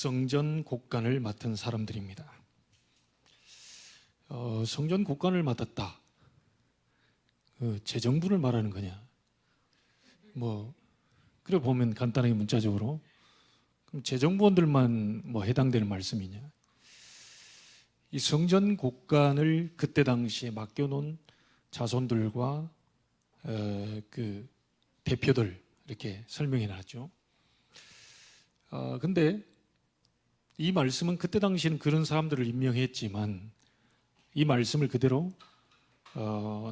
성전 곡간을 맡은 사람들입니다. 성전 곡간을 맡았다. 재정부를 말하는 거냐? 그래 보면 간단하게 문자적으로 그럼 재정부원들만 해당되는 말씀이냐? 이 성전 곡간을 그때 당시에 맡겨놓은 자손들과 그 대표들 이렇게 설명해 놨죠. 근데 이 말씀은 그때 당시에는 그런 사람들을 임명했지만 이 말씀을 그대로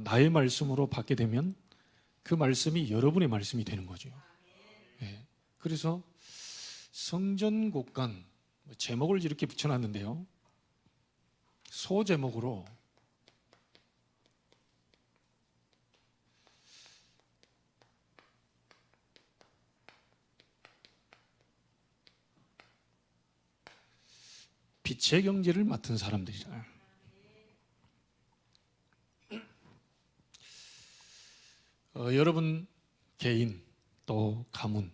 나의 말씀으로 받게 되면 그 말씀이 여러분의 말씀이 되는 거죠. 예. 그래서 성전 곡간 제목을 이렇게 붙여놨는데요. 소제목으로 빛의 경제를 맡은 사람들이라. 여러분 개인 또 가문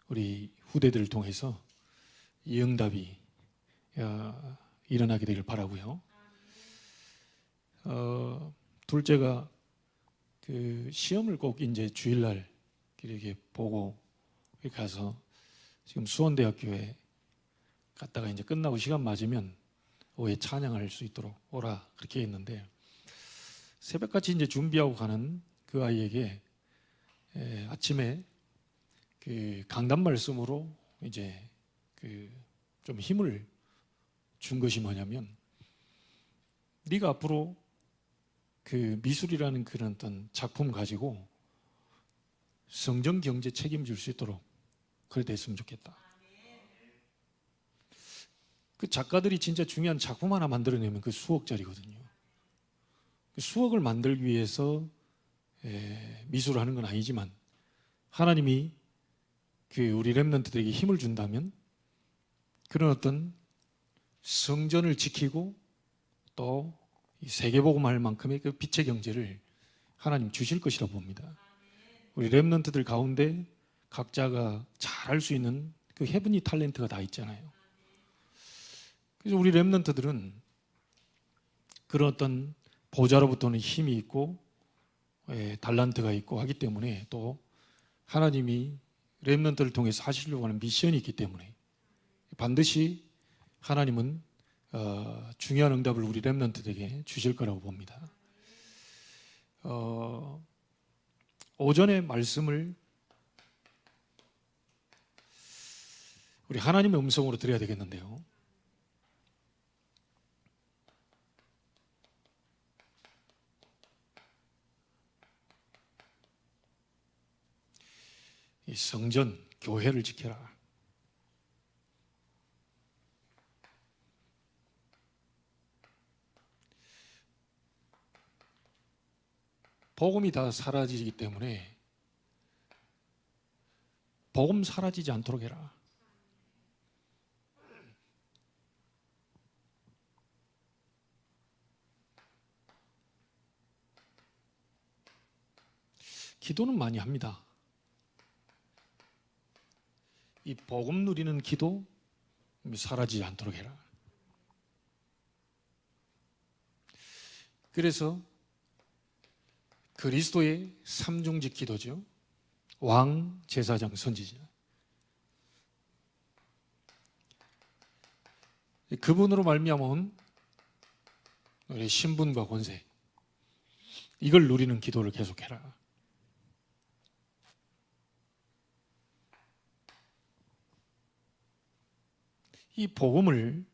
우리 후대들을 통해서 이 응답이 일어나게 되길 바라고요. 둘째가 그 시험을 꼭 이제 주일날 이렇게 보고 가서 지금 수원대학교에 갔다가 이제 끝나고 시간 맞으면 오후에 찬양할 수 있도록 오라 그렇게 했는데 새벽같이 이제 준비하고 가는 그 아이에게 아침에 그 강단 말씀으로 이제 그 좀 힘을 준 것이 뭐냐면 네가 앞으로 그 미술이라는 그런 어떤 작품 가지고 성전 경제 책임질 수 있도록 그래 됐으면 좋겠다. 그 작가들이 진짜 중요한 작품 하나 만들어내면 그 수억짜리거든요. 그 수억을 만들기 위해서 미술을 하는 건 아니지만 하나님이 그 우리 렘넌트들에게 힘을 준다면 그런 어떤 성전을 지키고 또 세계복음할 만큼의 그 빛의 경제를 하나님 주실 것이라 봅니다. 우리 렘넌트들 가운데 각자가 잘할 수 있는 그 헤븐리 탤런트가 다 있잖아요. 그래서 우리 렘넌트들은 그런 어떤 보좌로부터는 힘이 있고 달란트가 있고 하기 때문에 또 하나님이 렘넌트를 통해서 하시려고 하는 미션이 있기 때문에 반드시 하나님은 중요한 응답을 우리 렘넌트에게 주실 거라고 봅니다. 오전에 말씀을 우리 하나님의 음성으로 드려야 되겠는데요. 이 성전, 교회를 지켜라. 복음이 다 사라지기 때문에 복음 사라지지 않도록 해라. 기도는 많이 합니다. 이 복음 누리는 기도 사라지지 않도록 해라. 그래서 그리스도의 삼중직 기도죠. 왕, 제사장, 선지자. 그분으로 말미암아 온 우리 신분과 권세 이걸 누리는 기도를 계속해라. 이 복음을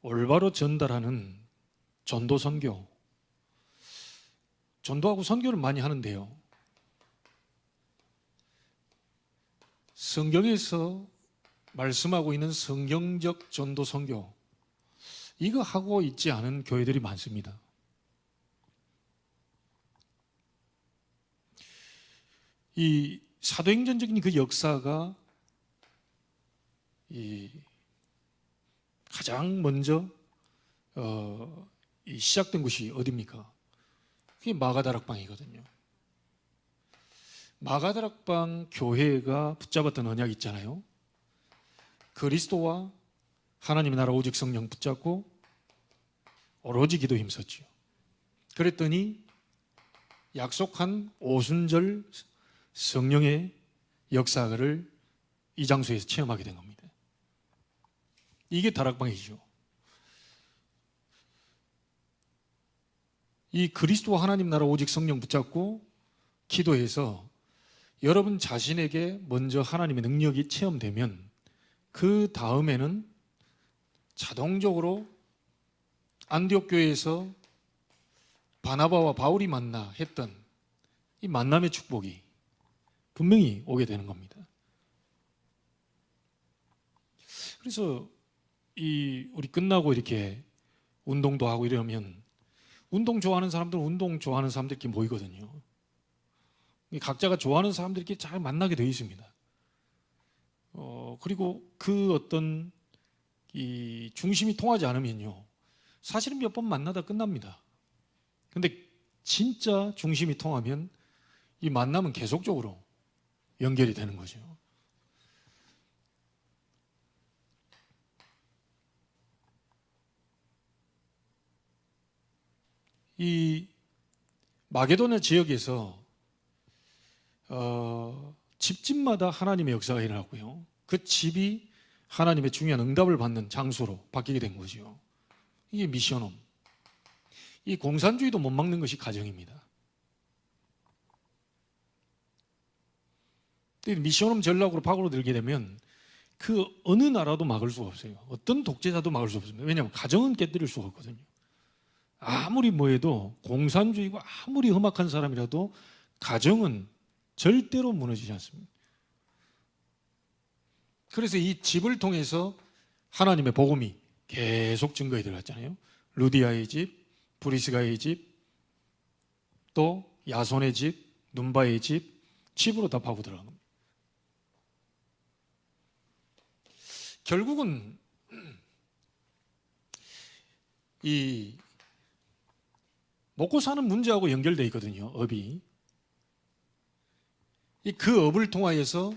올바로 전달하는 전도 선교, 전도하고 선교를 많이 하는데요. 성경에서 말씀하고 있는 성경적 전도 선교 이거 하고 있지 않은 교회들이 많습니다. 이 사도행전적인 그 역사가 가장 먼저 시작된 곳이 어디입니까? 그게 마가다락방이거든요. 마가다락방 교회가 붙잡았던 언약이 있잖아요. 그리스도와 하나님의 나라 오직 성령 붙잡고 오로지 기도에 힘썼지요. 그랬더니 약속한 오순절 성령의 역사를 이 장소에서 체험하게 된 겁니다. 이게 다락방이죠. 이 그리스도와 하나님 나라 오직 성령 붙잡고 기도해서 여러분 자신에게 먼저 하나님의 능력이 체험되면 그 다음에는 자동적으로 안디옥 교회에서 바나바와 바울이 만나 했던 이 만남의 축복이 분명히 오게 되는 겁니다. 그래서 우리 끝나고 이렇게 운동도 하고 이러면 운동 좋아하는 사람들은 운동 좋아하는 사람들끼리 모이거든요. 각자가 좋아하는 사람들끼리 잘 만나게 되어 있습니다. 그리고 그 어떤 이 중심이 통하지 않으면요, 사실은 몇 번 만나다 끝납니다. 근데 진짜 중심이 통하면 이 만남은 계속적으로 연결이 되는 거죠. 이 마게도냐 지역에서 집집마다 하나님의 역사가 일어났고요. 그 집이 하나님의 중요한 응답을 받는 장소로 바뀌게 된 거죠. 이게 미션홈. 이 공산주의도 못 막는 것이 가정입니다. 미션홈 전략으로 파고들게 되면 그 어느 나라도 막을 수가 없어요. 어떤 독재자도 막을 수 없습니다. 왜냐하면 가정은 깨뜨릴 수가 없거든요. 아무리 뭐해도 공산주의고 아무리 험악한 사람이라도 가정은 절대로 무너지지 않습니다. 그래서 이 집을 통해서 하나님의 복음이 계속 증거에 들어갔잖아요. 루디아의 집, 브리스가의 집, 또 야손의 집, 눈바의 집, 집으로 다 파고 들어간 겁니다. 결국은 이 먹고 사는 문제하고 연결되어 있거든요. 업이. 그 업을 통하여서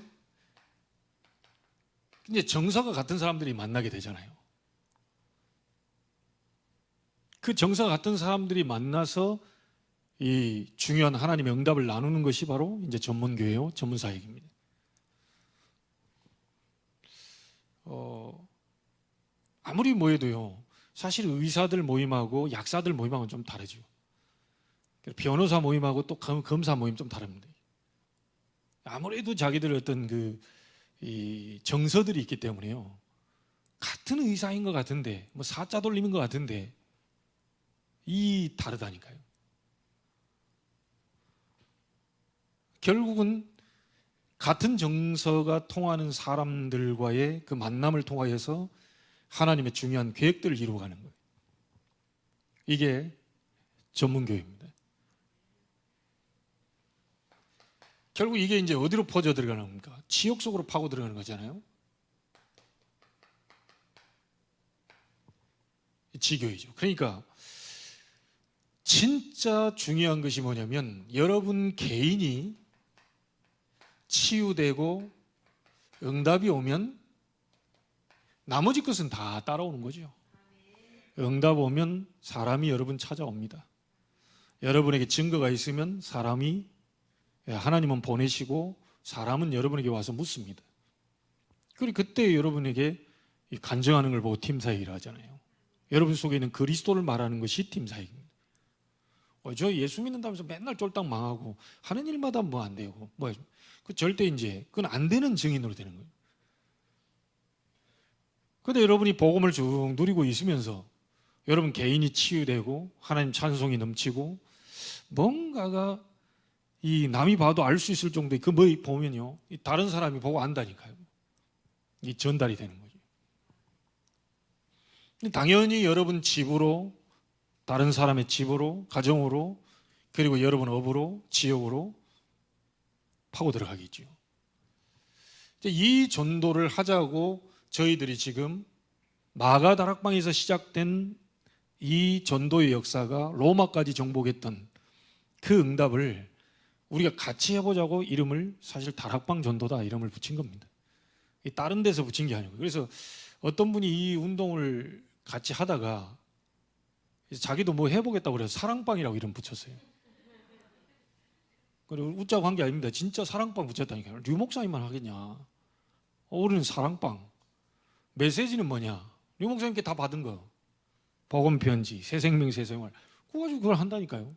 이제 정서가 같은 사람들이 만나게 되잖아요. 그 정서가 같은 사람들이 만나서 이 중요한 하나님의 응답을 나누는 것이 바로 이제 전문교회요, 전문사역입니다. 아무리 뭐해도요, 사실 의사들 모임하고 약사들 모임하고는 좀 다르죠. 변호사 모임하고 또 검사 모임 좀 다릅니다. 아무래도 자기들 어떤 이 정서들이 있기 때문에요. 같은 의사인 것 같은데, 뭐 사자 돌림인 것 같은데, 이 다르다니까요. 결국은 같은 정서가 통하는 사람들과의 그 만남을 통하여서 하나님의 중요한 계획들을 이루어가는 거예요. 이게 전문교회입니다. 결국 이게 이제 어디로 퍼져 들어가는 겁니까? 지옥 속으로 파고 들어가는 거잖아요. 지교이죠. 그러니까 진짜 중요한 것이 뭐냐면 여러분 개인이 치유되고 응답이 오면 나머지 것은 다 따라오는 거죠. 응답 오면 사람이 여러분 찾아옵니다. 여러분에게 증거가 있으면 사람이, 하나님은 보내시고 사람은 여러분에게 와서 묻습니다. 그리고 그때 여러분에게 간증하는 걸 보고 팀사역이라 하잖아요. 여러분 속에 있는 그리스도를 말하는 것이 팀사역입니다. 저 예수 믿는다면서 맨날 쫄딱 망하고 하는 일마다 뭐 안 되고 그 절대 이제 그건 안 되는 증인으로 되는 거예요. 그런데 여러분이 복음을 쭉 누리고 있으면서 여러분 개인이 치유되고 하나님 찬송이 넘치고 뭔가가 이 남이 봐도 알 수 있을 정도의 그 뭐 보면요, 다른 사람이 보고 안다니까요. 이 전달이 되는 거죠. 당연히 여러분 집으로, 다른 사람의 집으로, 가정으로, 그리고 여러분 업으로, 지역으로 파고 들어가겠죠. 이 전도를 하자고 저희들이 지금 마가 다락방에서 시작된 이 전도의 역사가 로마까지 정복했던 그 응답을 우리가 같이 해보자고 이름을 사실 다락방 전도다 이름을 붙인 겁니다. 다른 데서 붙인 게 아니고. 그래서 어떤 분이 이 운동을 같이 하다가 자기도 뭐 해보겠다고 그래서 사랑방이라고 이름 붙였어요. 그리고 웃자고 한 게 아닙니다. 진짜 사랑방 붙였다니까요. 류 목사님만 하겠냐. 우리는 사랑방. 메시지는 뭐냐. 류 목사님께 다 받은 거. 복음 편지, 새 생명, 새 생활. 그거 가지고 그걸 한다니까요.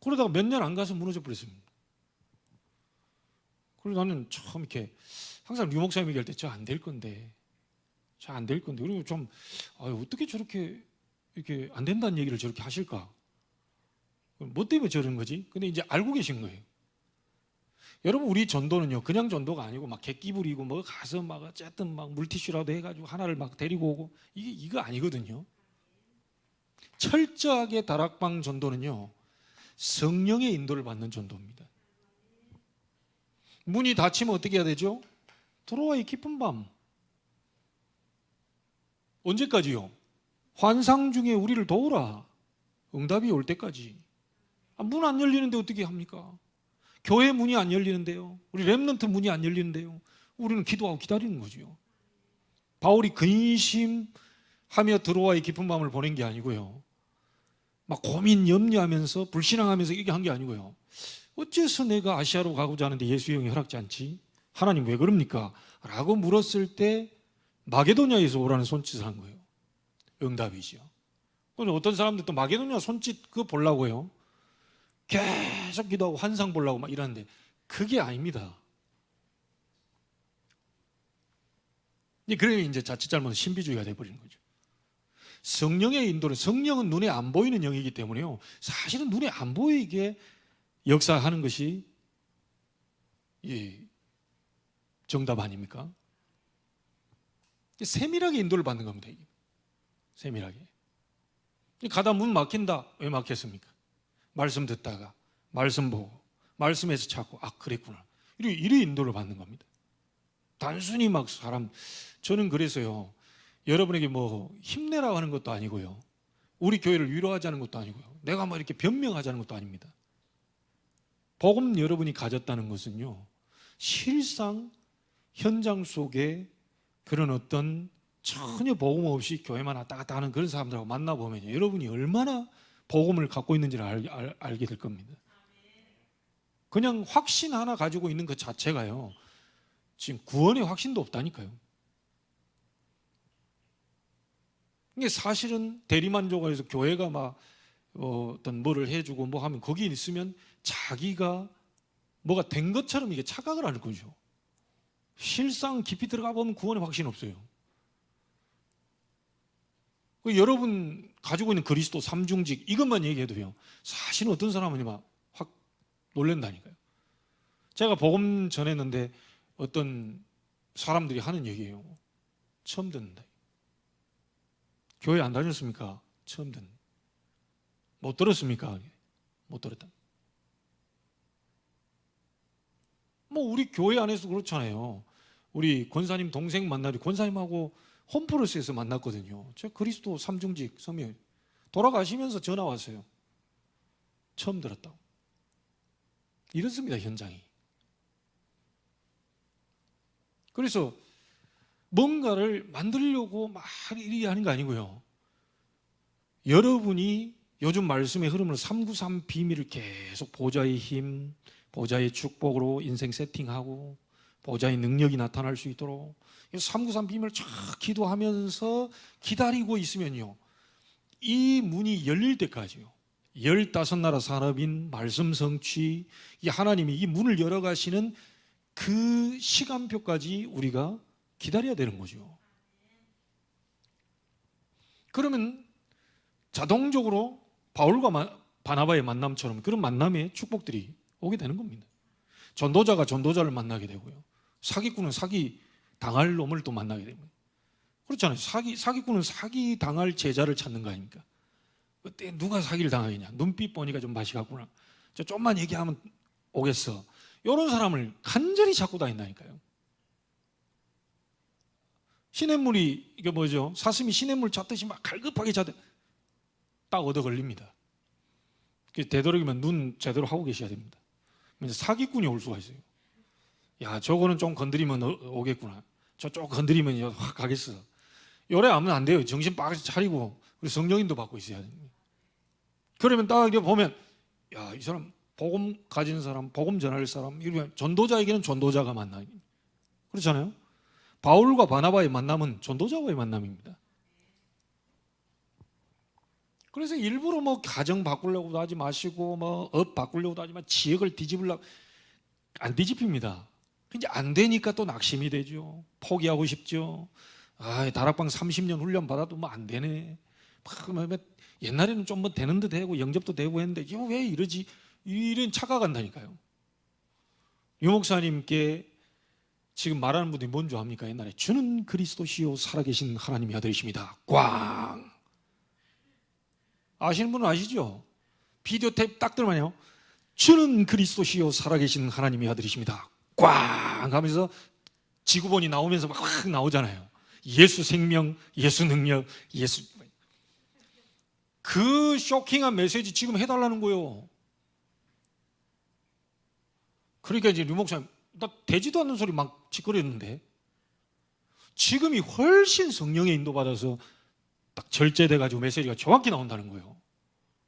그러다가 몇 년 안 가서 무너져 버렸습니다. 그리고 나는 참 이렇게 항상 류 목사님 얘기할 때 저 안 될 건데, 저 안 될 건데. 그리고 좀 어떻게 저렇게 이렇게 안 된다는 얘기를 저렇게 하실까? 뭐 때문에 저러는 거지? 근데 이제 알고 계신 거예요. 여러분, 우리 전도는요, 그냥 전도가 아니고 막 객기 부리고 뭐 가서 막 어쨌든 막 물티슈라도 해가지고 하나를 막 데리고 오고 이거 아니거든요. 철저하게 다락방 전도는요, 성령의 인도를 받는 전도입니다. 문이 닫히면 어떻게 해야 되죠? 들어와 이 깊은 밤. 언제까지요? 환상 중에 우리를 도우라. 응답이 올 때까지. 문 안 열리는데 어떻게 합니까? 교회 문이 안 열리는데요. 우리 렘넌트 문이 안 열리는데요. 우리는 기도하고 기다리는 거죠. 바울이 근심하며 들어와 이 깊은 밤을 보낸 게 아니고요. 막 고민 염려하면서 불신앙하면서 이게 한 게 아니고요. 어째서 내가 아시아로 가고자 하는데 예수의 영이 허락지 않지? 하나님 왜 그럽니까? 라고 물었을 때 마게도냐에서 오라는 손짓을 한 거예요. 응답이죠. 그런데 어떤 사람들 또 마게도냐 손짓 그거 보려고요. 계속 기도하고 환상 보려고 막 이러는데 그게 아닙니다. 그래 이제 자칫 잘못은 신비주의가 돼버리는 거죠. 성령의 인도는, 성령은 눈에 안 보이는 영이기 때문에요. 사실은 눈에 안 보이게 역사하는 것이 정답 아닙니까? 세밀하게 인도를 받는 겁니다. 이게. 세밀하게. 가다 문 막힌다. 왜 막혔습니까? 말씀 듣다가, 말씀 보고, 말씀에서 찾고, 그랬구나. 이리 인도를 받는 겁니다. 단순히 막 저는 그래서요, 여러분에게 뭐 힘내라고 하는 것도 아니고요, 우리 교회를 위로하자는 것도 아니고요, 내가 뭐 이렇게 변명하자는 것도 아닙니다. 복음 여러분이 가졌다는 것은요, 실상 현장 속에 그런 어떤 전혀 복음 없이 교회만 왔다 갔다 하는 그런 사람들하고 만나보면 여러분이 얼마나 복음을 갖고 있는지를 알게 될 겁니다. 그냥 확신 하나 가지고 있는 것 자체가요, 지금 구원의 확신도 없다니까요. 이게 사실은 대리만족을 해서 교회가 막 어떤 뭐를 해주고 뭐 하면 거기 있으면 자기가 뭐가 된 것처럼 이게 착각을 하는 거죠. 실상 깊이 들어가 보면 구원의 확신 없어요. 여러분 가지고 있는 그리스도 삼중직 이것만 얘기해도요, 사실은 어떤 사람은 막 확 놀란다니까요. 제가 복음 전했는데 어떤 사람들이 하는 얘기예요. 처음 듣는다. 교회 안 다녔습니까? 처음 듣는. 못 들었습니까? 못 들었다. 뭐 우리 교회 안에서 그렇잖아요. 우리 권사님 동생 만나리 권사님하고 홈프로스에서 만났거든요. 저 그리스도 삼중직 섬유 돌아가시면서 전화 왔어요. 처음 들었다고. 이렇습니다, 현장이. 그래서 뭔가를 만들려고 막 이리 하는 거 아니고요. 여러분이 요즘 말씀의 흐름을 393 비밀을 계속 보좌의 힘, 보좌의 축복으로 인생 세팅하고 보좌의 능력이 나타날 수 있도록 393 비밀을 쫙 기도하면서 기다리고 있으면요, 이 문이 열릴 때까지요, 15나라 산업인 말씀 성취, 이 하나님이 이 문을 열어가시는 그 시간표까지 우리가 기다려야 되는 거죠. 그러면 자동적으로 바울과 바나바의 만남처럼 그런 만남의 축복들이 오게 되는 겁니다. 전도자가 전도자를 만나게 되고요, 사기꾼은 사기 당할 놈을 또 만나게 됩니다. 그렇잖아요. 사기꾼은 사기 당할 제자를 찾는 거 아닙니까? 그때 누가 사기를 당하겠냐? 눈빛 보니까 좀 맛이 갔구나. 저 좀만 얘기하면 오겠어. 이런 사람을 간절히 찾고 다닌다니까요. 시냇물이 이게 뭐죠? 사슴이 시냇물 찾듯이 막 갈급하게 찾듯 딱 얻어 걸립니다. 되도록이면 눈 제대로 하고 계셔야 됩니다. 사기꾼이 올 수가 있어요. 야, 저거는 좀 건드리면 오겠구나. 저쪽 건드리면 확 가겠어. 요래 하면 안 돼요. 정신 빡 차리고 우리 성령님도 받고 있어야 됩니다. 그러면 딱 이렇게 보면 야, 이 사람 복음 가진 사람, 복음 전할 사람, 이러면 전도자에게는 전도자가 만나. 그렇잖아요. 바울과 바나바의 만남은 전도자와의 만남입니다. 그래서 일부러 뭐 가정 바꾸려고도 하지 마시고 뭐 업 바꾸려고도 하지만 지역을 뒤집으려고 안 뒤집힙니다. 이제 안 되니까 또 낙심이 되죠. 포기하고 싶죠. 아, 다락방 30년 훈련 받아도 뭐 안 되네. 옛날에는 좀 뭐 되는 듯 하고 영접도 되고 했는데 이거 왜 이러지? 이런 착각한다니까요. 유 목사님께 지금 말하는 분들이 뭔 줄 압니까? 옛날에 주는 그리스도시요 살아계신 하나님의 아들이십니다. 꽝! 아시는 분은 아시죠? 비디오 테이프 딱 들으면요, 주는 그리스도시요 살아계신 하나님의 아들이십니다. 꽝! 하면서 지구본이 나오면서 막 확 나오잖아요. 예수 생명, 예수 능력, 예수. 그 쇼킹한 메시지 지금 해달라는 거예요. 그러니까 이제 류 목사님, 나 되지도 않는 소리 막 짓거렸는데 지금이 훨씬 성령의 인도받아서 딱 절제돼가지고 메시지가 정확히 나온다는 거예요.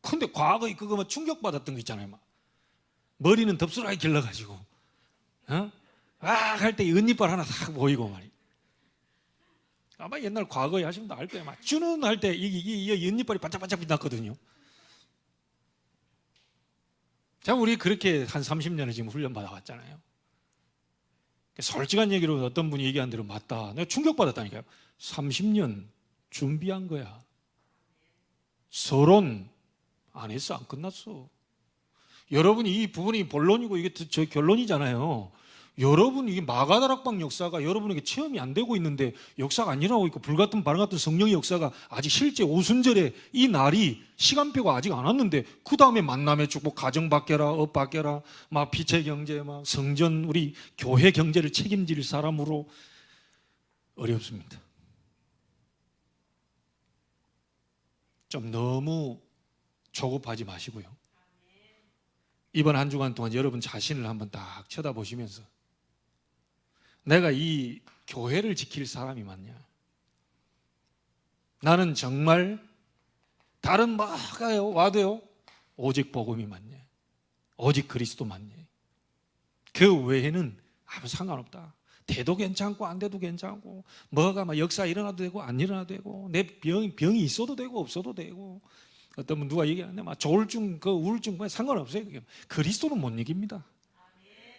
근데 과거에 그거 막 충격받았던 거 있잖아요. 막 머리는 덥수라게 길러가지고 할 때 은이빨 하나 딱 보이고 말이에요. 아마 옛날 과거에 하시면 알 거예요. 막 주는 할 때 이 은이빨이 반짝반짝 빛났거든요. 자, 우리 그렇게 한 30년을 지금 훈련 받아왔잖아요. 솔직한 얘기로 어떤 분이 얘기한 대로 맞다. 내가 충격받았다니까요. 30년 준비한 거야. 서론 안 했어. 안 끝났어. 여러분이 이 부분이 본론이고 이게 저 결론이잖아요. 여러분 이게 마가다락방 역사가 여러분에게 체험이 안 되고 있는데 역사가 안 일어나고 있고 불같은 바람 같은 성령의 역사가 아직 실제 오순절에 이 날이 시간표가 아직 안 왔는데 그 다음에 만남의 축복, 가정 바뀌어라, 업 바뀌어라, 막 빛의 경제, 막 성전 우리 교회 경제를 책임질 사람으로 어렵습니다. 좀 너무 조급하지 마시고요. 이번 한 주간 동안 여러분 자신을 한번 딱 쳐다보시면서 내가 이 교회를 지킬 사람이 맞냐? 나는 정말 다른 뭐가 와도요 오직 복음이 맞냐? 오직 그리스도 맞냐? 그 외에는 아무 상관없다. 돼도 괜찮고 안 돼도 괜찮고 뭐가 막 역사 일어나도 되고 안 일어나도 되고 내 병이 있어도 되고 없어도 되고 어떤 분 누가 얘기하는데 막 조울증, 그 우울증 상관없어요. 그리스도는 못 이깁니다.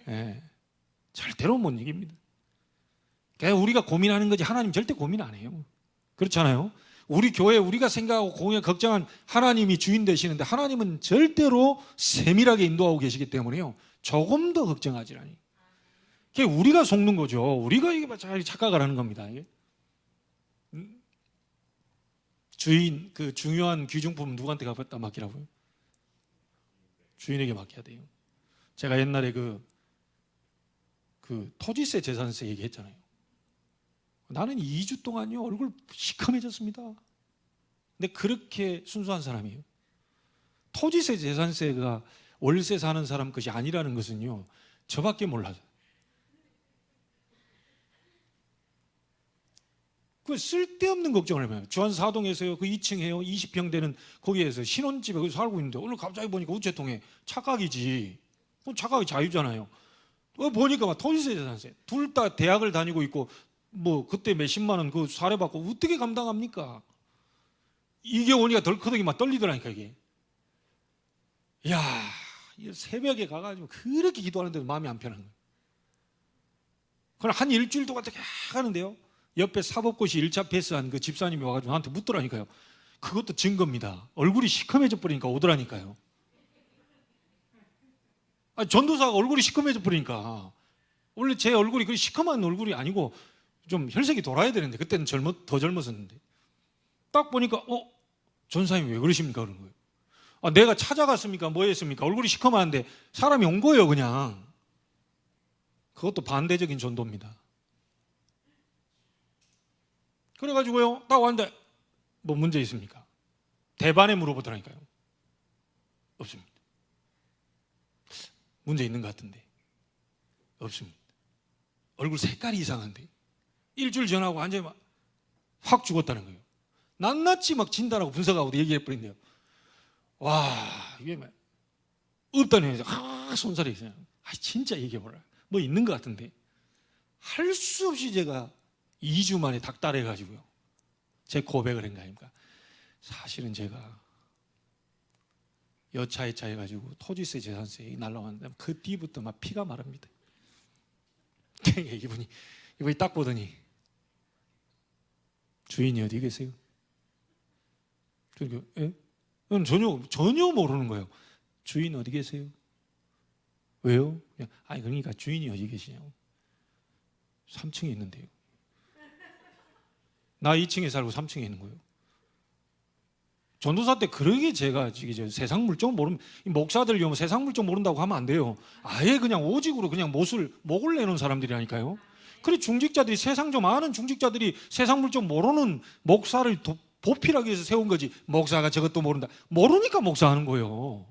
예, 절대로 못 이깁니다. 그냥 우리가 고민하는 거지 하나님 절대 고민 안 해요. 그렇잖아요. 우리 교회 우리가 생각하고 공에 걱정한 하나님이 주인 되시는데 하나님은 절대로 세밀하게 인도하고 계시기 때문에요. 조금 더 걱정하지 않아요. 그게 우리가 속는 거죠. 우리가 이게 착각을 하는 겁니다. 이게. 주인 그 중요한 귀중품 누구한테 갖다 맡기라고요? 주인에게 맡겨야 돼요. 제가 옛날에 그 토지세 재산세 얘기했잖아요. 나는 2주 동안요 얼굴 시커매졌습니다. 근데 그렇게 순수한 사람이에요. 토지세 재산세가 월세 사는 사람 것이 아니라는 것은요 저밖에 몰라요. 그 쓸데없는 걱정을 해요. 주한 사동에서요 그 2층 해요 20평 되는 거기에서 신혼집에 거기서 살고 있는데 오늘 갑자기 보니까 우체통에 착각이지. 착각이 자유잖아요. 보니까 막 토지세 재산세 둘 다 대학을 다니고 있고 뭐 그때 몇십만 원 그 사례받고 어떻게 감당합니까? 이게 오니까 덜커덕이 막 떨리더라니까 이게. 야, 새벽에 가가지고 그렇게 기도하는데도 마음이 안 편한 거예요. 그럼 한 일주일 동안 어떻게 하는데요? 옆에 사법고시 1차 패스한 그 집사님이 와가지고 나한테 묻더라니까요. 그것도 증거입니다. 얼굴이 시커매져 버리니까 오더라니까요. 아니, 전도사가 얼굴이 시커매져 버리니까 원래 제 얼굴이 그 시커먼 얼굴이 아니고 좀 혈색이 돌아야 되는데 그때는 더 젊었었는데 딱 보니까 전사님 왜 그러십니까? 그런 거예요. 아, 내가 찾아갔습니까? 뭐 했습니까? 얼굴이 시커먼데 사람이 온 거예요 그냥. 그것도 반대적인 전도입니다. 그래가지고요 딱 왔는데 뭐 문제 있습니까? 대반에 물어보더라니까요. 없습니다. 문제 있는 것 같은데 없습니다. 얼굴 색깔이 이상한데 일주일 지나고 완전히 막 확 죽었다는 거예요. 낱낱이 막 진단하고 분석하고 얘기해버린대요. 와, 이게 막 없다는 거예요. 손살이 있어요. 진짜 얘기해보라. 뭐 있는 것 같은데. 할 수 없이 제가 2주 만에 닥달해가지고요. 제 고백을 한 거 아닙니까? 사실은 제가 여차여차 해가지고 토지세 재산세 날라왔는데 그 뒤부터 막 피가 마릅니다. 이분이 딱 보더니 주인이 어디 계세요? 예? 전혀 모르는 거예요. 주인 어디 계세요? 왜요? 아니 그러니까 주인이 어디 계시냐고. 3층에 있는데요. 나 2층에 살고 3층에 있는 거예요. 전도사 때 그러게 제가 세상 물정 모르면 목사들 세상 물정 모른다고 하면 안 돼요. 아예 그냥 오직으로 그냥 목을 내놓은 사람들이라니까요. 그래 중직자들이 세상 좀 아는 중직자들이 세상 물정 모르는 목사를 보필하기 위해서 세운 거지. 목사가 저것도 모른다. 모르니까 목사하는 거예요.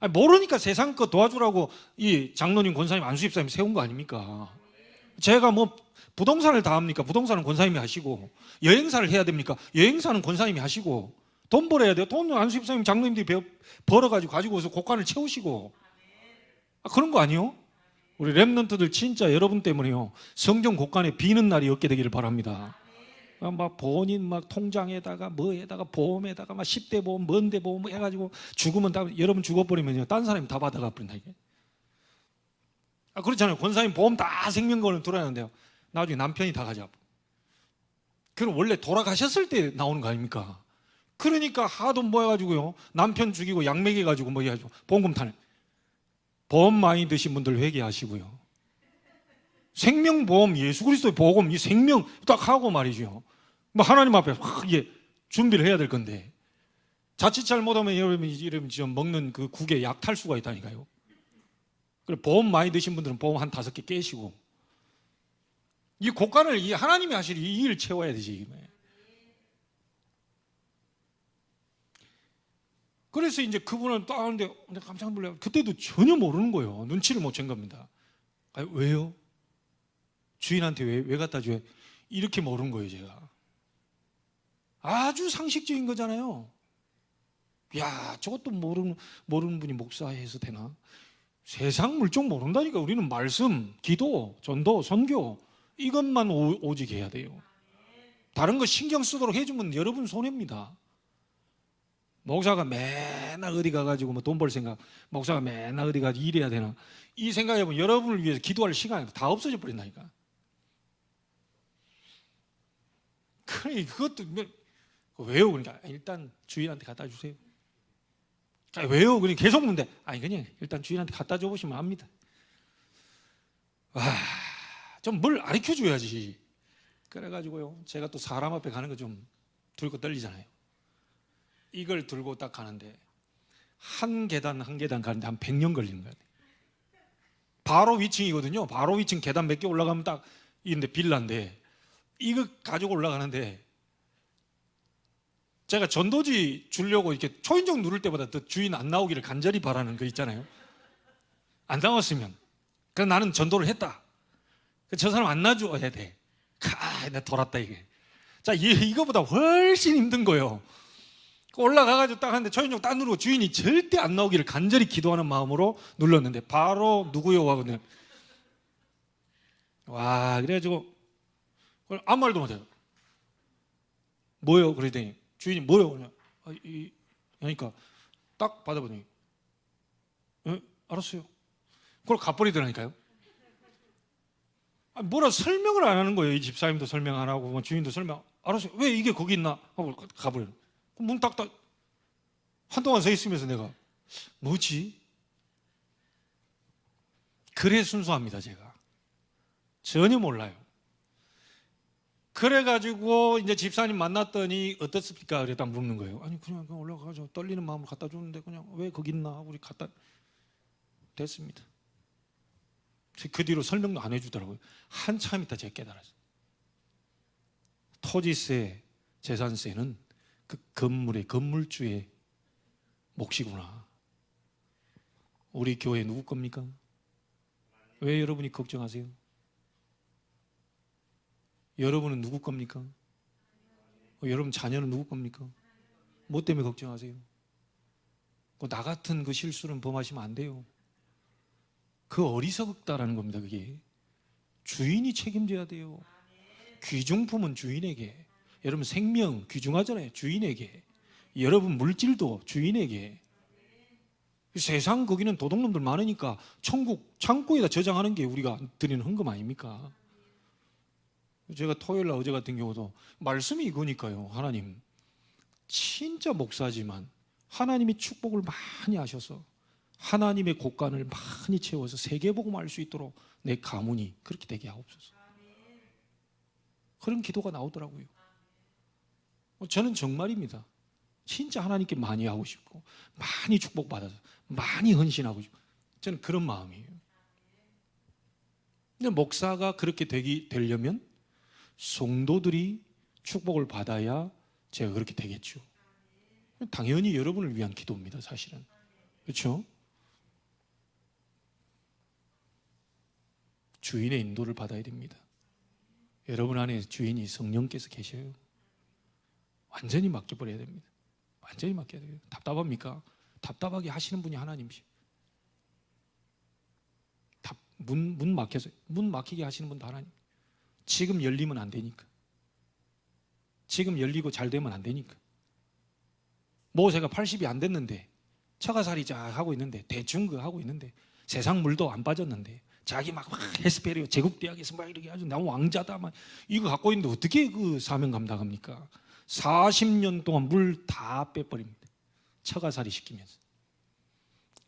아니, 모르니까 세상 거 도와주라고 이 장로님, 권사님, 안수집사님 세운 거 아닙니까? 제가 뭐 부동산을 다 합니까? 부동산은 권사님이 하시고, 여행사를 해야 됩니까? 여행사는 권사님이 하시고, 돈 벌어야 돼요. 돈은 안수집사님, 장로님들이 벌어가지고 가지고 오서 곳간을 채우시고. 그런 거 아니요? 우리 랩런트들 진짜 여러분 때문에요. 성경 곳간에 비는 날이 없게 되기를 바랍니다. 막 본인 막 통장에다가 뭐에다가 보험에다가 막 10대 보험, 뭔대 보험 해가지고 죽으면 다 여러분 죽어버리면요. 딴 사람이 다 받아가 버린다 이게. 그렇잖아요. 권사님 보험 다 생명권을 들어야하는데요. 나중에 남편이 다 가져가. 그럼 원래 돌아가셨을 때 나오는 거 아닙니까? 그러니까 하도 모여가지고요. 남편 죽이고 약 먹여가지고 뭐 해가지고 보험금 타네. 보험 많이 드신 분들 회개하시고요. 생명보험, 예수 그리스도의 보험, 이 생명 딱 하고 말이죠. 뭐 하나님 앞에 이게 준비를 해야 될 건데 자칫 잘못하면 여러분 지금 먹는 그 국에 약 탈 수가 있다니까요. 그래 보험 많이 드신 분들은 보험 한 5개 깨시고 이 곳간을 이 하나님이 하실 이 일을 채워야 되지. 그래서 이제 그분은 또 하는데 깜짝 놀라요. 그때도 전혀 모르는 거예요. 눈치를 못 챈 겁니다. 왜요? 주인한테 왜 갖다 줘요? 이렇게 모르는 거예요, 제가. 아주 상식적인 거잖아요. 야, 저것도 모르는 분이 목사해서 되나? 세상 물정 모른다니까. 우리는 말씀, 기도, 전도, 선교 이것만 오직 해야 돼요. 다른 거 신경 쓰도록 해주면 여러분 손해입니다. 목사가 맨날 어디 가가지고 뭐 돈 벌 생각, 목사가 맨날 어디 가서 일해야 되나? 이 생각해보면 여러분을 위해서 기도할 시간이 다 없어져 버린다니까. 그래, 그것도 왜요? 그러니까 일단 주인한테 갖다 주세요. 왜요? 그냥 계속 묻는데 그냥 일단 주인한테 갖다 줘 보시면 압니다. 좀 뭘 가르쳐 줘야지. 그래가지고요, 제가 또 사람 앞에 가는 거 좀 들고 떨리잖아요. 이걸 들고 딱 가는데 한 계단 한 계단 가는데 한 100년 걸리는 거예요. 바로 위층이거든요. 바로 위층 계단 몇 개 올라가면 딱 있는데 빌라인데 이거 가지고 올라가는데 제가 전도지 주려고 이렇게 초인종 누를 때보다 더 주인 안 나오기를 간절히 바라는 거 있잖아요. 안 나왔으면 그래서 나는 전도를 했다. 저 사람 안 놔줘야 돼. 나 돌았다 이게. 자, 이거보다 훨씬 힘든 거예요. 올라가가지고 딱 하는데 초인종 딱 누르고 주인이 절대 안 나오기를 간절히 기도하는 마음으로 눌렀는데 바로 누구요 하거든요. 와, 그래가지고 아무 말도 못해요. 뭐요? 그랬더니 주인이 뭐요? 그냥 그러니까 딱 받아보더니 알았어요. 그걸 가버리더라니까요. 뭐라 설명을 안 하는 거예요. 이 집사님도 설명 안 하고 주인도 설명. 알았어요. 왜 이게 거기 있나? 하고 가버려요. 문 딱 한동안 서 있으면서 내가 뭐지? 그래 순수합니다. 제가 전혀 몰라요. 그래가지고 이제 집사님 만났더니 어떻습니까? 그래 딱 묻는 거예요. 그냥 올라가서 떨리는 마음으로 갖다 주는데 그냥 왜 거기 있나 하고 우리 갖다 됐습니다. 그 뒤로 설명도 안 해주더라고요. 한참 있다 제가 깨달았어요. 토지세, 재산세는 그 건물의 건물주의 몫이구나. 우리 교회 누구 겁니까? 왜 여러분이 걱정하세요? 여러분은 누구 겁니까? 여러분 자녀는 누구 겁니까? 뭐 때문에 걱정하세요? 나 같은 그 실수는 범하시면 안 돼요. 그 어리석다라는 겁니다. 그게 주인이 책임져야 돼요. 귀중품은 주인에게. 여러분 생명 귀중하잖아요. 주인에게. 여러분 물질도 주인에게. 세상 거기는 도둑놈들 많으니까 천국 창고에다 저장하는 게 우리가 드리는 헌금 아닙니까? 제가 토요일 날 어제 같은 경우도 말씀이 이거니까요. 하나님 진짜 목사지만 하나님이 축복을 많이 하셔서 하나님의 곳간을 많이 채워서 세계복음 알 수 있도록 내 가문이 그렇게 되게 하옵소서. 그런 기도가 나오더라고요. 저는 정말입니다. 진짜 하나님께 많이 하고 싶고 많이 축복받아서 많이 헌신하고 싶고 저는 그런 마음이에요. 근데 목사가 그렇게 되려면 성도들이 축복을 받아야 제가 그렇게 되겠죠. 당연히 여러분을 위한 기도입니다. 사실은. 그렇죠? 주인의 인도를 받아야 됩니다. 여러분 안에 주인이 성령께서 계셔요. 완전히 맡겨버려야 됩니다. 완전히 맡겨야 돼요. 답답합니까? 답답하게 하시는 분이 하나님이시죠. 문 막혀서 문 막히게 하시는 분도 하나님. 지금 열리면 안 되니까. 지금 열리고 잘 되면 안 되니까. 모세가 80이 안 됐는데 처가살이 쫙 하고 있는데 대충 그 하고 있는데 세상 물도 안 빠졌는데 자기 막 헤스페리오 제국대학에서 막 이렇게 아주 나 왕자다 막 이거 갖고 있는데 어떻게 그 사명 감당합니까? 40년 동안 물 다 빼버립니다. 처가살이 시키면서.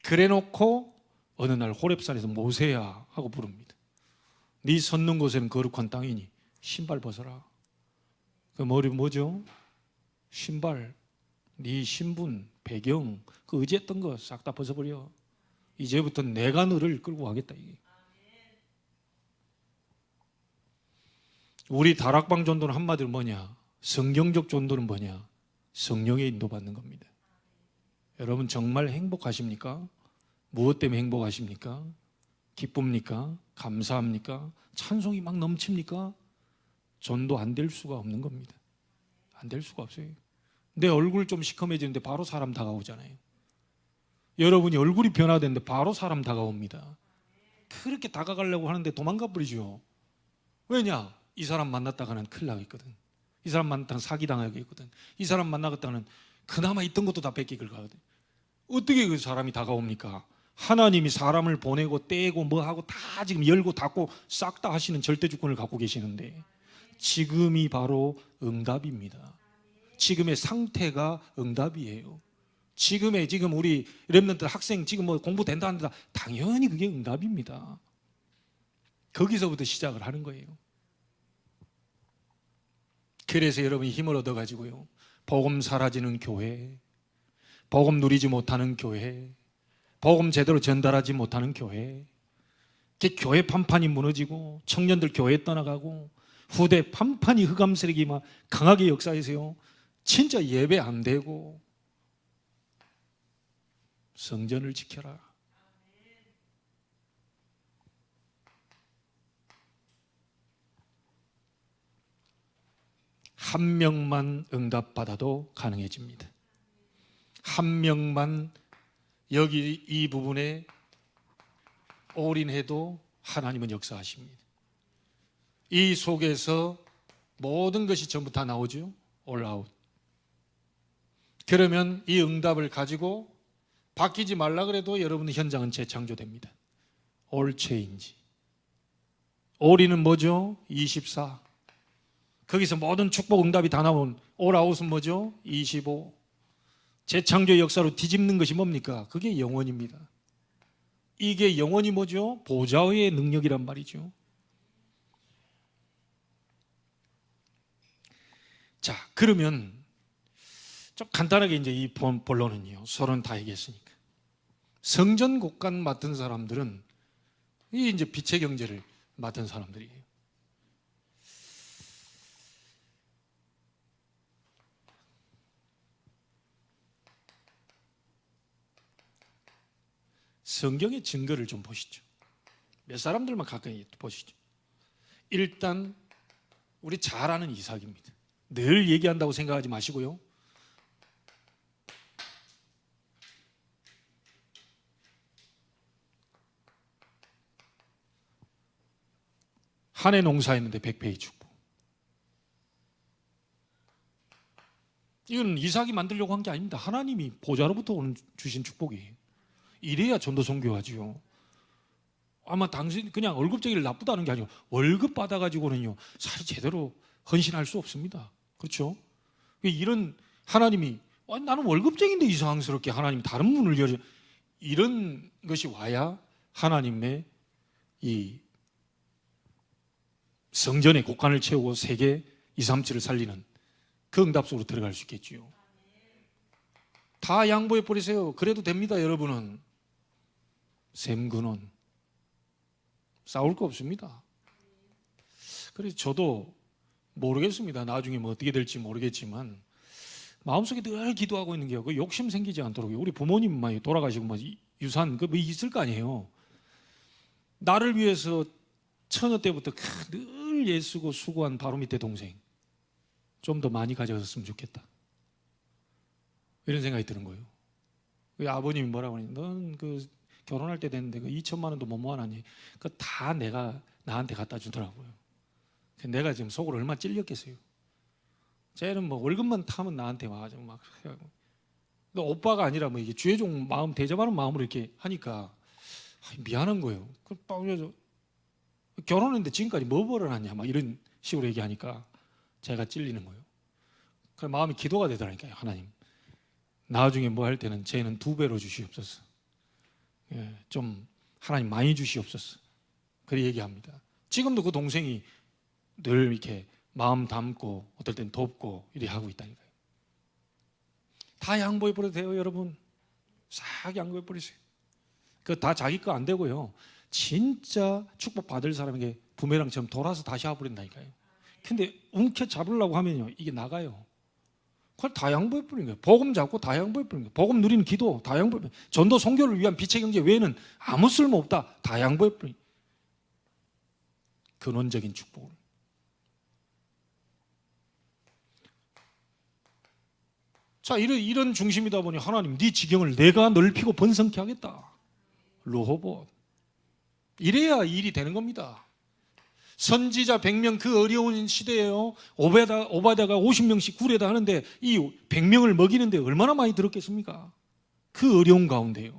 그래놓고 어느 날 호렙산에서 모세야 하고 부릅니다. 네 섰는 곳에는 거룩한 땅이니 신발 벗어라. 그 머리 뭐죠? 신발, 네 신분, 배경, 그 의지했던 거 싹 다 벗어버려. 이제부터 내가 너를 끌고 가겠다 이게. 우리 다락방 전도는 한마디로 뭐냐? 성경적 전도는 뭐냐? 성령의 인도받는 겁니다. 여러분 정말 행복하십니까? 무엇 때문에 행복하십니까? 기쁩니까? 감사합니까? 찬송이 막 넘칩니까? 전도 안 될 수가 없는 겁니다. 안 될 수가 없어요. 내 얼굴 좀 시커매지는데 바로 사람 다가오잖아요. 여러분이 얼굴이 변화되는데 바로 사람 다가옵니다. 그렇게 다가가려고 하는데 도망가 버리죠. 왜냐? 이 사람 만났다가는 큰일 나겠거든. 이 사람 만났다가 사기당하겠거든. 이 사람 만나겠다가는 그나마 있던 것도 다 뺏기길 가거든. 어떻게 그 사람이 다가옵니까? 하나님이 사람을 보내고 떼고 뭐 하고 다 지금 열고 닫고 싹 다 하시는 절대주권을 갖고 계시는데 지금이 바로 응답입니다. 지금의 상태가 응답이에요. 지금 우리 렘넌트 학생 지금 뭐 공부된다 한다 당연히 그게 응답입니다. 거기서부터 시작을 하는 거예요. 그래서 여러분이 힘을 얻어가지고요. 복음 사라지는 교회, 복음 누리지 못하는 교회, 복음 제대로 전달하지 못하는 교회, 교회 판판이 무너지고 청년들 교회 떠나가고 후대 판판이 흑암세력이 막 강하게 역사해서요. 진짜 예배 안 되고 성전을 지켜라. 한 명만 응답받아도 가능해집니다. 한 명만 여기 이 부분에 올인해도 하나님은 역사하십니다. 이 속에서 모든 것이 전부 다 나오죠. all out. 그러면 이 응답을 가지고 바뀌지 말라 그래도 여러분의 현장은 재창조됩니다. all change. all인은 뭐죠? 24. 거기서 모든 축복 응답이 다 나온 all out은 뭐죠? 25. 재창조의 역사로 뒤집는 것이 뭡니까? 그게 영원입니다. 이게 영원이 뭐죠? 보좌의 능력이란 말이죠. 자, 그러면 좀 간단하게 이제 이 본론은요. 서로는 다 얘기했으니까. 성전 곡간 맡은 사람들은 이 이제 빛의 경제를 맡은 사람들이에요. 성경의 증거를 좀 보시죠. 몇 사람들만 가까이 보시죠. 일단 우리 잘 아는 이삭입니다. 늘 얘기한다고 생각하지 마시고요. 한 해 농사했는데 100배의 축복. 이건 이삭이 만들려고 한 게 아닙니다. 하나님이 보좌로부터 주신 축복이에요. 이래야 전도 선교하지요. 아마 당신 그냥 월급쟁이를 나쁘다는 게 아니고 월급 받아가지고는요 사실 제대로 헌신할 수 없습니다. 그렇죠? 이런 하나님이 나는 월급쟁인데 이상스럽게 하나님이 다른 문을 열어, 이런 것이 와야 하나님의 이 성전의 곳간을 채우고 세계 2, 3치를 살리는 그 응답 속으로 들어갈 수 있겠지요. 다 양보해 버리세요. 그래도 됩니다. 여러분은 샘근원 싸울 거 없습니다. 그래서 저도 모르겠습니다. 나중에 뭐 어떻게 될지 모르겠지만 마음속에 늘 기도하고 있는 게요. 그 욕심 생기지 않도록. 우리 부모님 많이 돌아가시고 뭐 유산 그 뭐 있을 거 아니에요. 나를 위해서 처녀 때부터 늘 애쓰고 수고한 바로 밑에 동생 좀 더 많이 가져갔으면 좋겠다. 이런 생각이 드는 거예요. 아버님이 뭐라고 하니? 넌 그 결혼할 때 됐는데 그 2천만 원도 못 모아놨니? 그 다 내가 나한테 갖다 주더라고요. 내가 지금 속으로 얼마나 찔렸겠어요. 쟤는 뭐 월급만 타면 나한테 와가지고 막 해가지고. 오빠가 아니라 뭐 이게 주의종 마음 대접하는 마음으로 이렇게 하니까 미안한 거예요. 그럼 결혼했는데 지금까지 뭐 벌어놨냐 막 이런 식으로 얘기하니까 제가 찔리는 거예요. 그 마음이 기도가 되더라니까요. 하나님 나중에 뭐 할 때는 쟤는 2배로 주시옵소서. 예, 좀 하나님 많이 주시옵소서. 그렇게 얘기합니다. 지금도 그 동생이 늘 이렇게 마음 담고 어떨 땐 돕고 이렇게 하고 있다니까요. 다 양보해 버려도 돼요. 여러분 싹 양보해 버리세요. 그 다 자기 거 안 되고요. 진짜 축복받을 사람에게 부메랑처럼 돌아서 다시 와버린다니까요. 근데 움켜 잡으려고 하면요 이게 나가요. 그걸 다 양보해 버리는 거예요. 복음 잡고 다 양보해 버리는 거예요. 복음 누리는 기도 다 양보해 버리는 거예요. 전도 선교를 위한 빛의 경제 외에는 아무 쓸모없다. 다 양보해 버리는 거예요. 근원적인 축복을. 자, 이런 중심이다 보니 하나님 네 지경을 내가 넓히고 번성케 하겠다. 르호봇. 이래야 일이 되는 겁니다. 선지자 100명 그 어려운 시대에요. 오바다가 50명씩 구레다 하는데 이 100명을 먹이는데 얼마나 많이 들었겠습니까? 그 어려운 가운데요.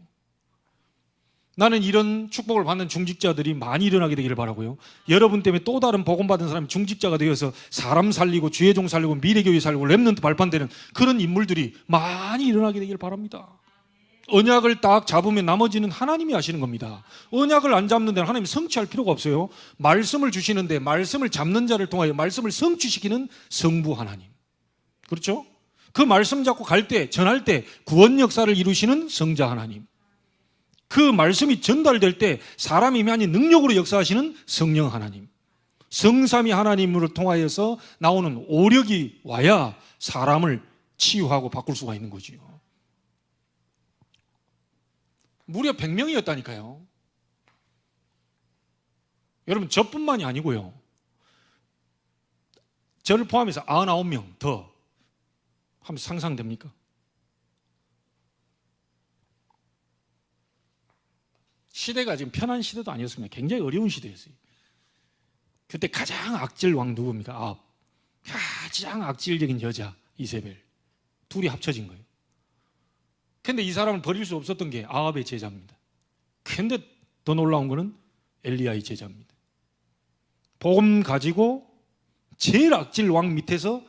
나는 이런 축복을 받는 중직자들이 많이 일어나게 되기를 바라고요. 여러분 때문에 또 다른 복음 받은 사람이 중직자가 되어서 사람 살리고 주의종 살리고 미래교회 살리고 렘넌트 발판되는 그런 인물들이 많이 일어나게 되기를 바랍니다. 언약을 딱 잡으면 나머지는 하나님이 하시는 겁니다. 언약을 안 잡는 데는 하나님 성취할 필요가 없어요. 말씀을 주시는데 말씀을 잡는 자를 통하여 말씀을 성취시키는 성부 하나님. 그렇죠? 그 말씀 잡고 갈 때, 전할 때 구원 역사를 이루시는 성자 하나님. 그 말씀이 전달될 때 사람이 아닌 능력으로 역사하시는 성령 하나님. 성삼위 하나님으로 통하여서 나오는 오력이 와야 사람을 치유하고 바꿀 수가 있는 거지요. 무려 100명이었다니까요. 여러분 저뿐만이 아니고요. 저를 포함해서 99명 더 하면 상상됩니까? 시대가 지금 편한 시대도 아니었습니다. 굉장히 어려운 시대였어요. 그때 가장 악질 왕 누굽니까? 아합. 가장 악질적인 여자 이세벨. 둘이 합쳐진 거예요. 근데 이 사람을 버릴 수 없었던 게 아합의 제자입니다. 근데 더 놀라운 거는 엘리야의 제자입니다. 복음 가지고 제일 악질 왕 밑에서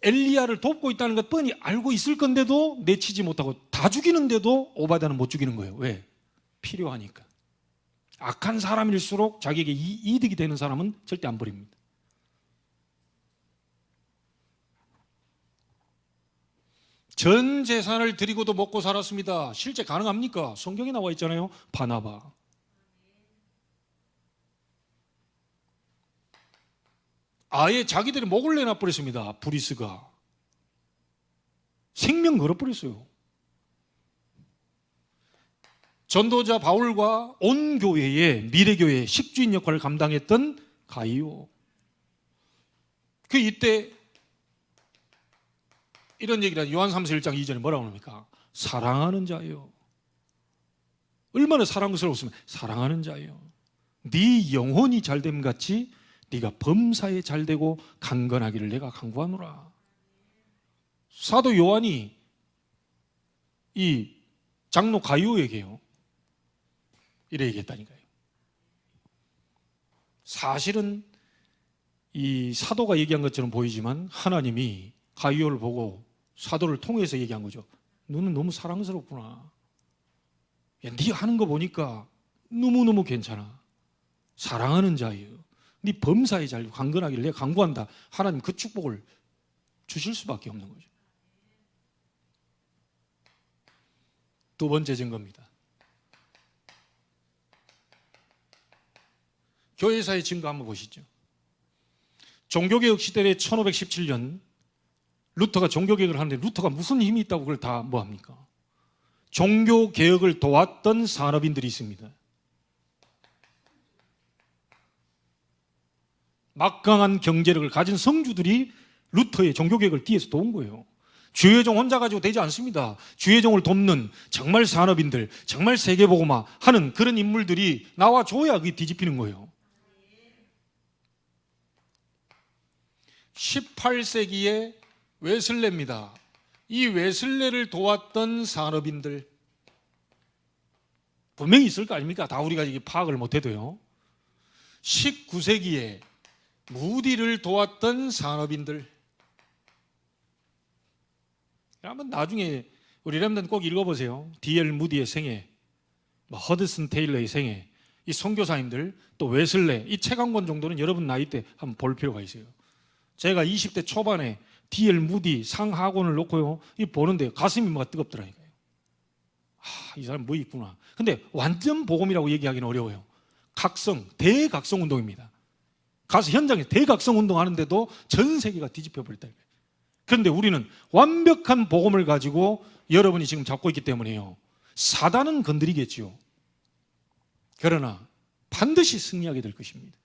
엘리야를 돕고 있다는 것 뻔히 알고 있을 건데도 내치지 못하고 다 죽이는데도 오바다는 못 죽이는 거예요. 왜? 필요하니까. 악한 사람일수록 자기에게 이득이 되는 사람은 절대 안 버립니다. 전 재산을 드리고도 먹고 살았습니다. 실제 가능합니까? 성경에 나와 있잖아요. 바나바. 아예 자기들이 목을 내놔버렸습니다. 브리스가. 생명 걸어버렸어요. 전도자 바울과 온 교회의 미래교회의 식주인 역할을 감당했던 가이오. 이때 이런 얘기를 요한 3서 1장 2절에 뭐라고 합니까? 사랑하는 자요. 얼마나 사랑스러웠으면 사랑하는 자요. 네 영혼이 잘됨 같이 네가 범사에 잘되고 강건하기를 내가 간구하노라. 사도 요한이 이 장로 가이오에게요 이래 얘기했다니까요. 사실은 이 사도가 얘기한 것처럼 보이지만 하나님이 가이오를 보고 사도를 통해서 얘기한 거죠. 너는 너무 사랑스럽구나. 야, 네가 하는 거 보니까 너무너무 괜찮아. 사랑하는 자예요. 네 범사에 잘 강건하기를 내가 간구한다. 하나님 그 축복을 주실 수밖에 없는 거죠. 두 번째 증거입니다. 교회사의 증거 한번 보시죠. 종교개혁 시대에 1517년 루터가 종교개혁을 하는데 루터가 무슨 힘이 있다고 그걸 다 뭐합니까? 종교개혁을 도왔던 산업인들이 있습니다. 막강한 경제력을 가진 성주들이 루터의 종교개혁을 뒤에서 도운 거예요. 주의종 혼자 가지고 되지 않습니다. 주의종을 돕는 정말 산업인들, 정말 세계보고마 하는 그런 인물들이 나와줘야 그게 뒤집히는 거예요. 18세기의 웨슬레입니다. 이 웨슬레를 도왔던 산업인들 분명히 있을 거 아닙니까? 다 우리가 이게 파악을 못해도요. 19세기에 무디를 도왔던 산업인들, 한번 나중에 우리 렘넌트 꼭 읽어보세요. D.L. 무디의 생애, 허드슨 테일러의 생애, 이 선교사님들, 또 웨슬레, 이 책 한 권 정도는 여러분 나이 때 한번 볼 필요가 있어요. 제가 20대 초반에 D.L. 무디 상하권을 놓고요, 이 보는데 가슴이 뭐가 뜨겁더라니까요. 이 사람 뭐 있구나. 근데 완전 복음이라고 얘기하기는 어려워요. 각성, 대각성 운동입니다. 가서 현장에 대각성 운동 하는데도 전 세계가 뒤집혀 버렸다. 그런데 우리는 완벽한 복음을 가지고 여러분이 지금 잡고 있기 때문에요. 사단은 건드리겠지요. 그러나 반드시 승리하게 될 것입니다.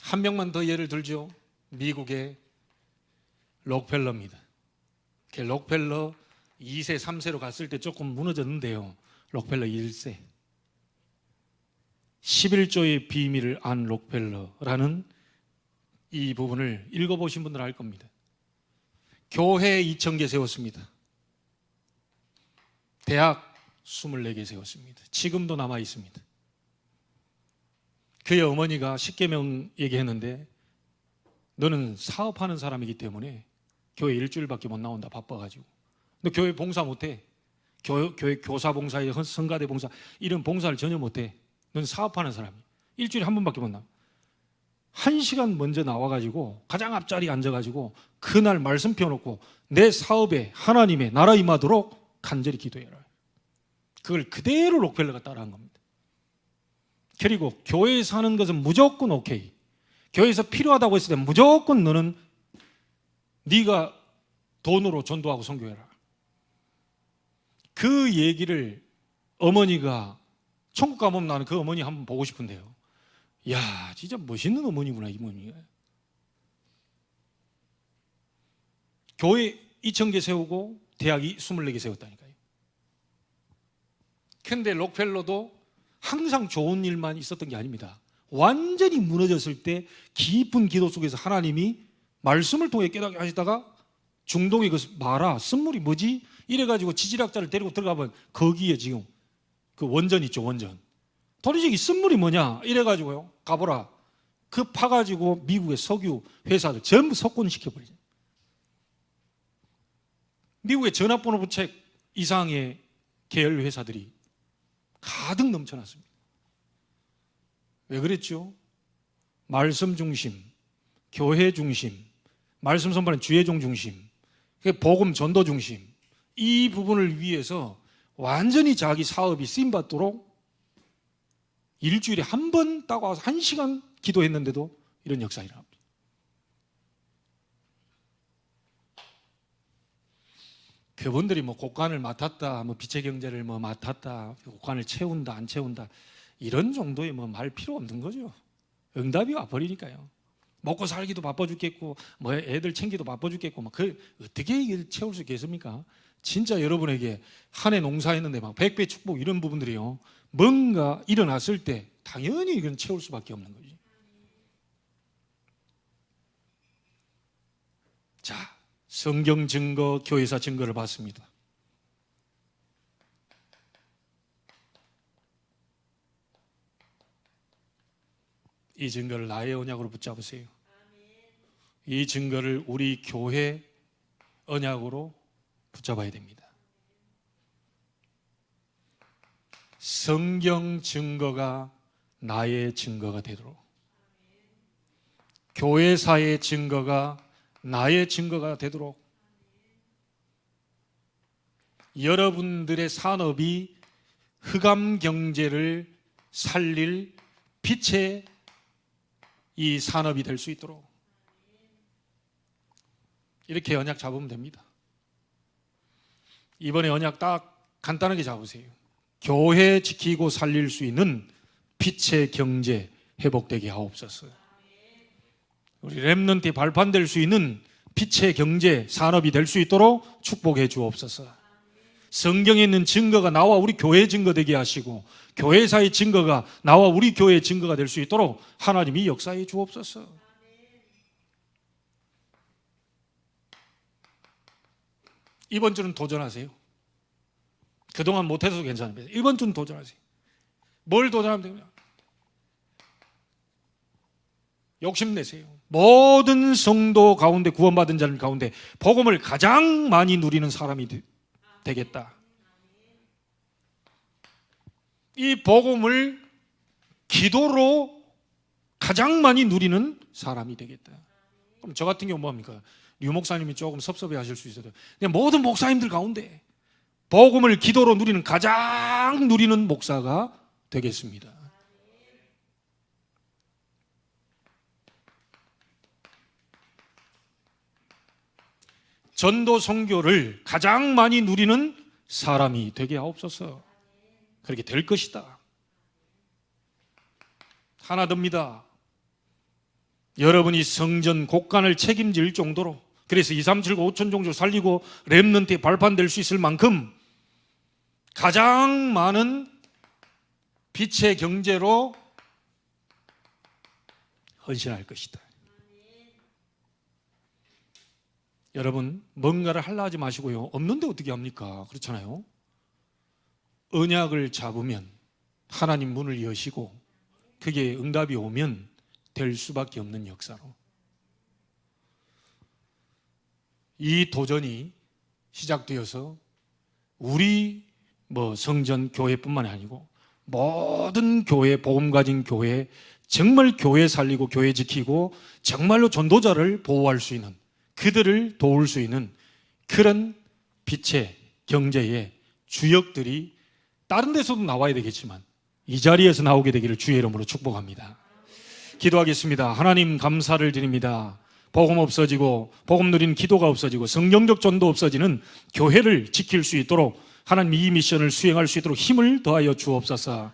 한 명만 더 예를 들죠. 미국의 록펠러입니다. 록펠러 2세, 3세로 갔을 때 조금 무너졌는데요. 록펠러 1세. 11조의 비밀을 안 록펠러라는 이 부분을 읽어보신 분들은 알 겁니다. 교회 2,000개 세웠습니다. 대학 24개 세웠습니다. 지금도 남아 있습니다. 그의 어머니가 십계명 얘기했는데 너는 사업하는 사람이기 때문에 교회 일주일밖에 못 나온다. 바빠가지고. 너 교회 봉사 못해. 교회 교사 봉사에 성가대 봉사 이런 봉사를 전혀 못해. 넌 사업하는 사람이야. 일주일에 한 번밖에 못 나와. 1시간 먼저 나와가지고 가장 앞자리에 앉아가지고 그날 말씀 펴놓고 내 사업에 하나님의 나라 임하도록 간절히 기도해라. 그걸 그대로 록펠러가 따라한 겁니다. 그리고 교회에 사는 것은 무조건 오케이. 교회에서 필요하다고 했을 때 무조건 너는 네가 돈으로 전도하고 선교해라. 그 얘기를 어머니가 천국 가보면 나는 그 어머니 한번 보고 싶은데요. 이야, 진짜 멋있는 어머니구나, 이 어머니가. 교회 2,000개 세우고 대학이 24개 세웠다니까요. 근데 록펠러도 항상 좋은 일만 있었던 게 아닙니다. 완전히 무너졌을 때 깊은 기도 속에서 하나님이 말씀을 통해 깨닫게 하시다가 중동의 그 마라, 쓴물이 뭐지? 이래가지고 지질학자를 데리고 들어가면 거기에 지금 그 원전 있죠, 원전. 도대체 이 쓴물이 뭐냐? 이래가지고요, 가보라. 그 파가지고 미국의 석유 회사들 전부 석권시켜버리죠. 미국의 전화번호 부책 이상의 계열 회사들이 가득 넘쳐났습니다. 왜 그랬죠? 말씀 중심, 교회 중심, 말씀 선포하는 주의종 중심, 복음 전도 중심, 이 부분을 위해서 완전히 자기 사업이 쓰임받도록 일주일에 한 번 따고 와서 1시간 기도했는데도 이런 역사가 일어납니다. 그분들이 뭐 곡간을 맡았다, 뭐 빛의 경제를 뭐 맡았다, 곡간을 채운다, 안 채운다, 이런 정도의 뭐 말 필요 없는 거죠. 응답이 와버리니까요. 먹고 살기도 바빠 죽겠고 뭐 애들 챙기도 바빠 죽겠고 막 그 어떻게 이걸 채울 수 있겠습니까? 진짜 여러분에게 한 해 농사했는데 막 100배 축복 이런 부분들이요, 뭔가 일어났을 때 당연히 이건 채울 수밖에 없는 거지. 자, 성경 증거, 교회사 증거를 봤습니다. 이 증거를 나의 언약으로 붙잡으세요. 이 증거를 우리 교회 언약으로 붙잡아야 됩니다. 성경 증거가 나의 증거가 되도록, 교회사의 증거가 나의 증거가 되도록, 여러분들의 산업이 흑암 경제를 살릴 빛의 이 산업이 될 수 있도록 이렇게 언약 잡으면 됩니다. 이번에 언약 딱 간단하게 잡으세요. 교회 지키고 살릴 수 있는 빛의 경제 회복되게 하옵소서. 우리 렘넌트에 발판될 수 있는 빛의 경제 산업이 될 수 있도록 축복해 주옵소서. 성경에 있는 증거가 나와 우리 교회 증거 되게 하시고, 교회사의 증거가 나와 우리 교회의 증거가 될 수 있도록 하나님이 역사해 주옵소서. 이번 주는 도전하세요. 그동안 못해도 괜찮습니다. 이번 주는 도전하세요. 뭘 도전하면 됩니까? 욕심내세요. 모든 성도 가운데, 구원받은 자들 가운데 복음을 가장 많이 누리는 사람이 되겠다. 이 복음을 기도로 가장 많이 누리는 사람이 되겠다. 그럼 저 같은 경우 뭡니까? 류 목사님이 조금 섭섭해 하실 수 있어도 그냥 모든 목사님들 가운데 복음을 기도로 누리는 가장 누리는 목사가 되겠습니다. 전도 선교를 가장 많이 누리는 사람이 되게 하옵소서. 그렇게 될 것이다. 하나 더입니다. 여러분이 성전 곡간을 책임질 정도로, 그래서 237고 5천 종족 살리고 렘넌트에 발판될 수 있을 만큼 가장 많은 빛의 경제로 헌신할 것이다. 여러분, 뭔가를 하려 하지 마시고요, 없는데 어떻게 합니까? 그렇잖아요. 언약을 잡으면 하나님 문을 여시고 그게 응답이 오면 될 수밖에 없는 역사로, 이 도전이 시작되어서 우리 성전 교회뿐만 아니고 모든 교회, 복음 가진 교회, 정말 교회 살리고 교회 지키고 정말로 전도자를 보호할 수 있는, 그들을 도울 수 있는 그런 빛의 경제의 주역들이 다른 데서도 나와야 되겠지만 이 자리에서 나오게 되기를 주의 이름으로 축복합니다. 기도하겠습니다. 하나님, 감사를 드립니다. 복음 없어지고 복음 누린 기도가 없어지고 성경적 전도 없어지는 교회를 지킬 수 있도록 하나님 이 미션을 수행할 수 있도록 힘을 더하여 주옵소서.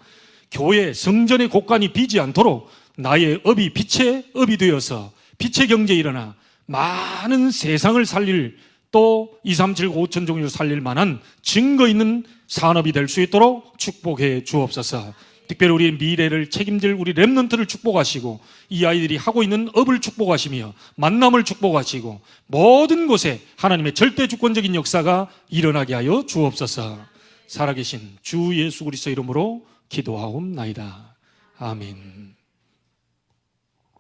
교회 성전의 곡간이 비지 않도록 나의 업이 빛의 업이 되어서 빛의 경제에 일어나 많은 세상을 살릴, 또 237 5천 종류 살릴 만한 증거 있는 산업이 될 수 있도록 축복해 주옵소서. 특별히 우리 미래를 책임질 우리 렘넌트를 축복하시고 이 아이들이 하고 있는 업을 축복하시며 만남을 축복하시고 모든 곳에 하나님의 절대 주권적인 역사가 일어나게 하여 주옵소서. 살아계신 주 예수 그리스도 이름으로 기도하옵나이다. 아멘.